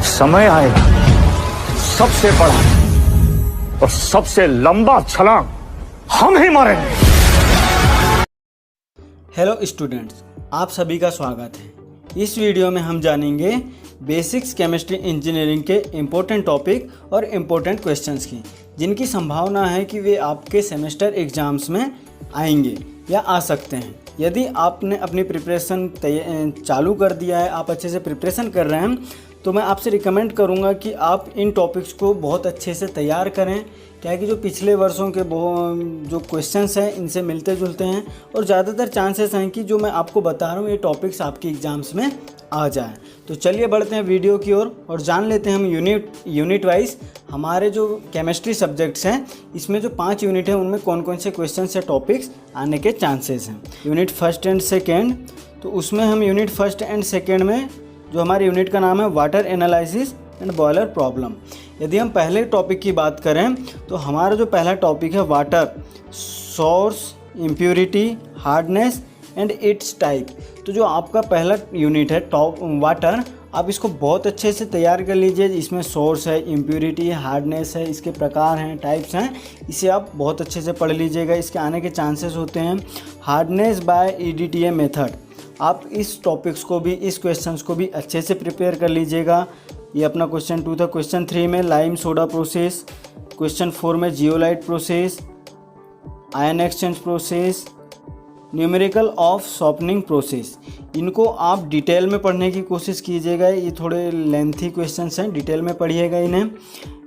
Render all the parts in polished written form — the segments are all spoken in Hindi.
समय आएगा, सबसे बड़ा और सबसे लंबा छलांग हम ही मारेंगे। हेलो स्टूडेंट्स, आप सभी का स्वागत है। इस वीडियो में हम जानेंगे बेसिक्स केमिस्ट्री इंजीनियरिंग के इम्पोर्टेंट टॉपिक और इम्पोर्टेंट क्वेश्चंस की, जिनकी संभावना है कि वे आपके सेमेस्टर एग्जाम्स में आएंगे या आ सकते हैं। यदि आपने अपनी प्रिपरेशन चालू कर दिया है, आप अच्छे से प्रिपरेशन कर रहे हैं, तो मैं आपसे रिकमेंड करूंगा कि आप इन टॉपिक्स को बहुत अच्छे से तैयार करें। क्या है कि जो पिछले वर्षों के जो क्वेश्चंस हैं इनसे मिलते जुलते हैं और ज़्यादातर चांसेस हैं कि जो मैं आपको बता रहा हूँ ये टॉपिक्स आपके एग्ज़ाम्स में आ जाए। तो चलिए बढ़ते हैं वीडियो की ओर और जान लेते हैं हम यूनिट वाइज हमारे जो केमिस्ट्री सब्जेक्ट्स हैं इसमें जो 5 यूनिट हैं उनमें कौन कौन से क्वेश्चंस या टॉपिक्स आने के चांसेस हैं। यूनिट फर्स्ट एंड सेकेंड, तो उसमें हम यूनिट फर्स्ट एंड सेकेंड में जो हमारे यूनिट का नाम है water analysis and boiler problem. यदि हम पहले टॉपिक की बात करें तो हमारा जो पहला टॉपिक है water source, impurity, hardness and it's type. तो जो आपका पहला यूनिट है टॉप वाटर, आप इसको बहुत अच्छे से तैयार कर लीजिए। इसमें सोर्स है, इम्प्योरिटी है, हार्डनेस है, इसके प्रकार हैं, टाइप्स हैं, इसे आप बहुत अच्छे से पढ़ लीजिएगा। इसके आने के चांसेस होते हैं। हार्डनेस बाय EDTA मेथड, आप इस टॉपिक्स को भी, इस क्वेश्चंस को भी अच्छे से प्रिपेयर कर लीजिएगा। ये अपना क्वेश्चन 2 था। क्वेश्चन 3 में लाइम सोडा प्रोसेस, क्वेश्चन 4 में zeolite process, ion exchange process, numerical of softening process. इनको आप डिटेल में पढ़ने की कोशिश कीजिएगा। ये थोड़े लेंथी क्वेश्चंस हैं, डिटेल में पढ़िएगा इन्हें।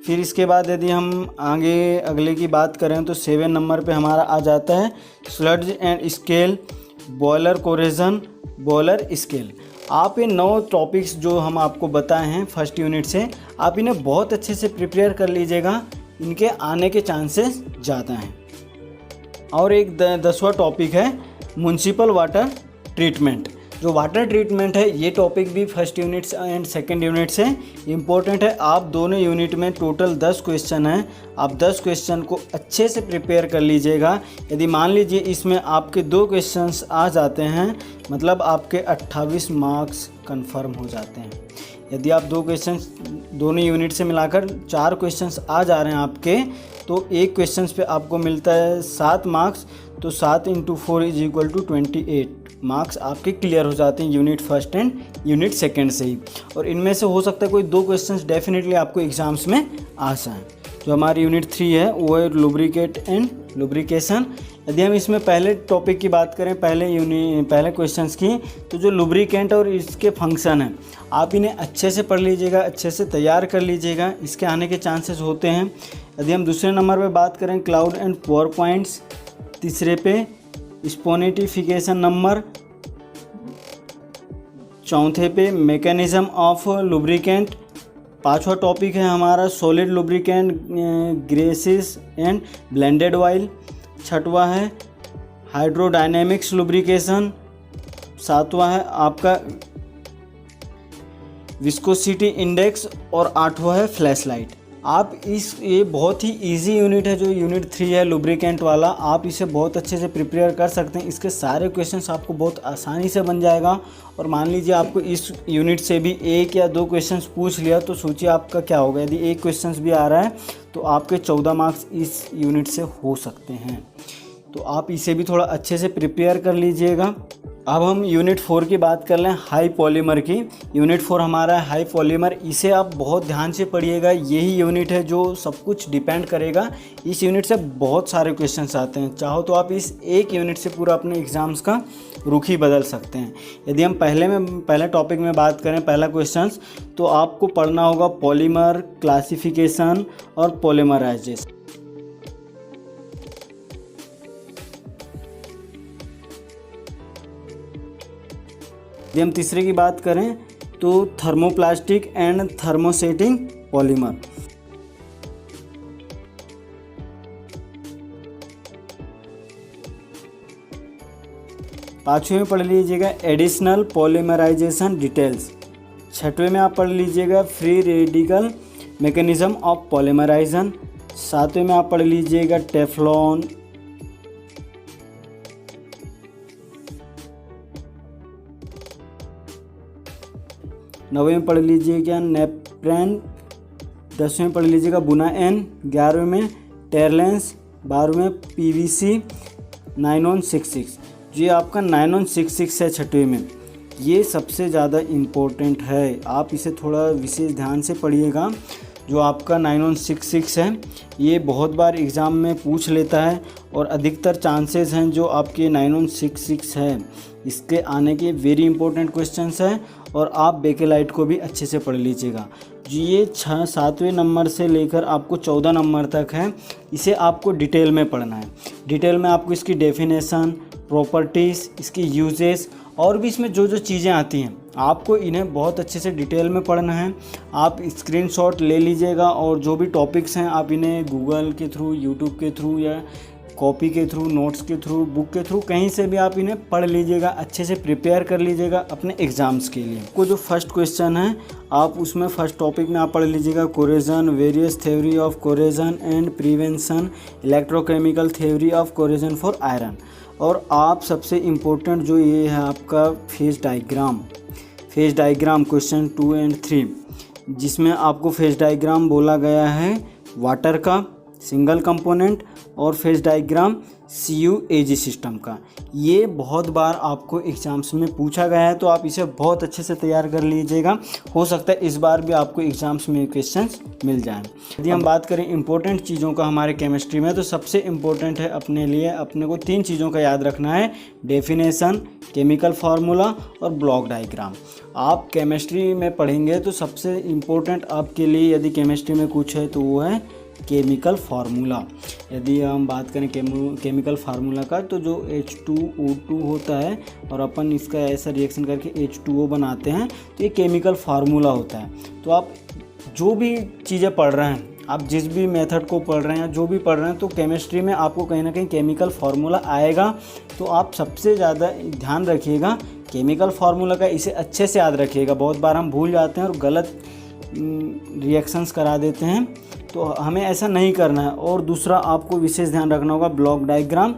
फिर इसके बाद यदि हम आगे अगले की बात करें तो 7 नंबर पे हमारा आ जाता है sludge and scale, boiler corrosion, boiler scale. आप ये 9 टॉपिक्स जो हम आपको बताए हैं फर्स्ट यूनिट से, आप इन्हें बहुत अच्छे से प्रिपेयर कर लीजिएगा, इनके आने के चांसेस ज़्यादा हैं। और एक 10वां टॉपिक है म्युनिसिपल वाटर ट्रीटमेंट। जो वाटर ट्रीटमेंट है ये टॉपिक भी first unit and second unit से इम्पोर्टेंट है। आप दोनों यूनिट में टोटल 10 क्वेश्चन हैं, आप 10 क्वेश्चन को अच्छे से प्रिपेयर कर लीजिएगा। यदि मान लीजिए इसमें आपके 2 क्वेश्चंस आ जाते हैं, मतलब आपके 28 मार्क्स कंफर्म हो जाते हैं। यदि आप 2 क्वेश्चंस दोनों यूनिट से मिलाकर 4 क्वेश्चंस आ जा रहे हैं आपके, तो एक क्वेश्चंस पे आपको मिलता है 7 मार्क्स, तो 7 × 4 = 28 मार्क्स आपके क्लियर हो जाते हैं unit first and unit second से ही। और इनमें से हो सकता है कोई 2 क्वेश्चंस डेफिनेटली आपको एग्जाम्स में आ जाएँ। जो हमारी यूनिट 3 है वो है लुब्रिकेट एंड लुब्रिकेशन। यदि हम इसमें पहले टॉपिक की बात करें, पहले क्वेश्चंस की, तो जो लुब्रिकेंट और इसके फंक्शन हैं आप इन्हें अच्छे से पढ़ लीजिएगा, अच्छे से तैयार कर लीजिएगा, इसके आने के चांसेस होते हैं। यदि हम दूसरे नंबर पे बात करें क्लाउड एंड पावर पॉइंट्स, तीसरे पे स्पोनिटिफिकेशन नंबर, चौथे पे मैकेनिज्म ऑफ लुब्रिकेंट, 5वां टॉपिक है हमारा solid lubricant, greases and blended oil, 6वां है हाइड्रोडायनेमिक्स लुब्रिकेशन, 7वां है आपका विस्कोसिटी इंडेक्स और 8वां है फ्लैश लाइट। आप ये बहुत ही इजी यूनिट है जो यूनिट 3 है लुब्रिकेंट वाला, आप इसे बहुत अच्छे से प्रिपेयर कर सकते हैं। इसके सारे क्वेश्चंस आपको बहुत आसानी से बन जाएगा। और मान लीजिए आपको इस यूनिट से भी 1 या 2 क्वेश्चंस पूछ लिया, तो सोचिए आपका क्या होगा। यदि 1 क्वेश्चंस भी आ रहा है तो आपके 14 मार्क्स इस यूनिट से हो सकते हैं। तो आप इसे भी थोड़ा अच्छे से प्रिपेयर कर लीजिएगा। अब हम यूनिट 4 की बात कर लें, हाई पॉलीमर की। यूनिट 4 हमारा है हाई पॉलीमर, इसे आप बहुत ध्यान से पढ़िएगा। यही यूनिट है जो सब कुछ डिपेंड करेगा। इस यूनिट से बहुत सारे क्वेश्चंस आते हैं, चाहो तो आप इस एक यूनिट से पूरा अपने एग्ज़ाम्स का रुख ही बदल सकते हैं। यदि हम पहले टॉपिक में बात करें, पहला क्वेश्चंस, तो आपको पढ़ना होगा पॉलीमर, क्लासिफिकेशन और पॉलीमराइजेशन। यदि हम तीसरे की बात करें तो थर्मोप्लास्टिक एंड थर्मोसेटिंग पॉलीमर। पाँचवें में पढ़ लीजिएगा एडिशनल पॉलीमराइजेशन डिटेल्स। 6वें में आप पढ़ लीजिएगा free radical mechanism of polymerisation. 7वें में आप पढ़ लीजिएगा टेफ्लॉन। 9वीं में पढ़ लीजिएगा नेप्रेन, 10वीं में पढ़ लीजिएगा बुना एन, 11वीं में टेरलेंस, 12वीं में PVC 9166। ये आपका 9166 है 6वीं में। ये सबसे ज़्यादा इम्पोर्टेंट है, आप इसे थोड़ा विशेष ध्यान से पढ़िएगा। जो आपका 9166 है ये बहुत बार एग्ज़ाम में पूछ लेता है और अधिकतर चांसेस हैं जो आपके 9166 है इसके आने के वेरी इंपॉर्टेंट क्वेश्चंस है। और आप बेकेलाइट को भी अच्छे से पढ़ लीजिएगा। जी ये 7वें नंबर से लेकर आपको 14 नंबर तक है, इसे आपको डिटेल में पढ़ना है। डिटेल में आपको इसकी डेफिनेशन, प्रॉपर्टीज़, इसकी यूजेस और भी इसमें जो जो चीज़ें आती हैं आपको इन्हें बहुत अच्छे से डिटेल में पढ़ना है। आप स्क्रीनशॉट ले लीजिएगा और जो भी टॉपिक्स हैं आप इन्हें गूगल के थ्रू, यूट्यूब के थ्रू या कॉपी के थ्रू, नोट्स के थ्रू, बुक के थ्रू कहीं से भी आप इन्हें पढ़ लीजिएगा, अच्छे से प्रिपेयर कर लीजिएगा अपने एग्ज़ाम्स के लिए। को जो फर्स्ट क्वेश्चन है आप उसमें फर्स्ट टॉपिक में आप पढ़ लीजिएगा corrosion, various theory of corrosion and prevention, electrochemical theory of corrosion for iron. और आप सबसे इम्पोर्टेंट जो ये है आपका फेज डायग्राम क्वेश्चन 2 और 3, जिसमें आपको फेज डायग्राम बोला गया है वाटर का सिंगल कंपोनेंट और फेज डायग्राम CUAG सिस्टम का। ये बहुत बार आपको एग्ज़ाम्स में पूछा गया है, तो आप इसे बहुत अच्छे से तैयार कर लीजिएगा। हो सकता है इस बार भी आपको एग्ज़ाम्स में क्वेश्चंस मिल जाएं। यदि हम बात करें इंपॉर्टेंट चीज़ों का हमारे केमिस्ट्री में, तो सबसे इम्पोर्टेंट है अपने लिए, अपने को 3 चीज़ों का याद रखना है: डेफिनेशन, केमिकल फार्मूला और ब्लॉक डायग्राम। आप केमिस्ट्री में पढ़ेंगे तो सबसे इम्पोर्टेंट आपके लिए यदि केमिस्ट्री में कुछ है तो वो है केमिकल फार्मूला। यदि हम बात करें केमिकल फार्मूला का, तो जो H2O2 होता है और अपन इसका ऐसा रिएक्शन करके H2O बनाते हैं, तो ये केमिकल फार्मूला होता है। तो आप जो भी चीज़ें पढ़ रहे हैं, आप जिस भी मेथड को पढ़ रहे हैं, जो भी पढ़ रहे हैं, तो केमिस्ट्री में आपको कहीं ना कहीं केमिकल फार्मूला आएगा। तो आप सबसे ज़्यादा ध्यान रखिएगा केमिकल फार्मूला का, इसे अच्छे से याद रखिएगा। बहुत बार हम भूल जाते हैं और गलत रिएक्शंस करा देते हैं, तो हमें ऐसा नहीं करना है। और दूसरा आपको विशेष ध्यान रखना होगा ब्लॉक डायग्राम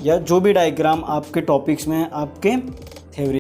या जो भी डायग्राम आपके टॉपिक्स में आपके